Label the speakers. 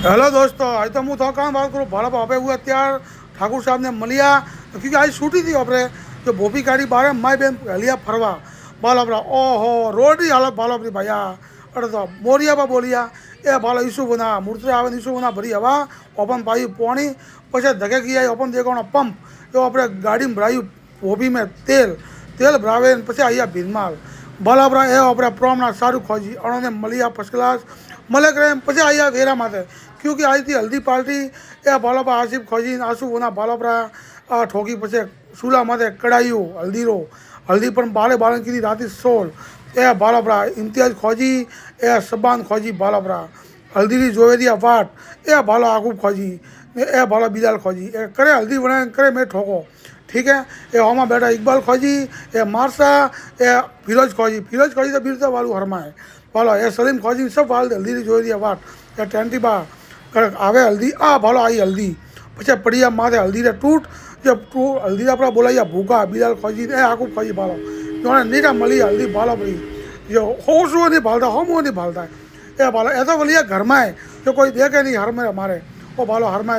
Speaker 1: Hello दोस्तों, आज तो हूँ कहाँ बात करूँ भाड़ा भापे हुए त्यार ठाकुर साहब ने मलिया क्योंकि आज छूटी थी अपने जो भोपी गाड़ी बारे माई बेन हलिया फरवा बालो बरा ओहो रोड ही हालत बालो अपनी भैया अरे तो मोरिया बा बोलिया ए बालो ईसु बना मूर्ति आवे ईसु बना भरी हवा ओपन पाई पानी पछे धके गया ओपन देखो पंप जो अपने गाड़ी में भरायु भोपी में तेल तेल भरावे पछे आइया भीनमाल बाला बरा ए अपने प्रोमना सारू खोजी उन्होंने मलिया फर्स्ट क्लास मले करे पछे आइया वेरा माथे क्योंकि आई थी हल्दी पार्टी ए बालोबा आसिफ खोजी आंसू बोना बालोबरा ठोकी पछे सूला माथे कड़ाईयो हल्दी रो हल्दी पर बाले बालन की राती सोल ए बालोबरा इम्तियाज खोजी ए सबान खोजी बालोबरा हल्दी री जोवेरिया वाट ए बालो आगूब खोजी ए बालो बिलाल खोजी ए करे हल्दी बनाए करे मैं ठोको ठीक है। ए होमा बेटा इकबाल खोजी ए मारसा ए फिरोज खोजी तो बीरता वालू हरमा है बालो ए सलीम खोजी सब वाल हल्दी री जोवेरिया वाट ए टेंटी बा आवे हल्दी आ भालो आई हल्दी पछे पड़िया माथे हल्दी रे टूट जब टू हल्दी अपना बोलाइया भूखा बिलाल खोजी ए आकू खोजी भालो जो नीटा मली हल्दी भालो पड़ी जो होश वो नहीं भालता हम वो नहीं भालता ए भालो ऐसा बोलिए घर में है जो कोई देखे नहीं हर में हमारे वो भालो हर में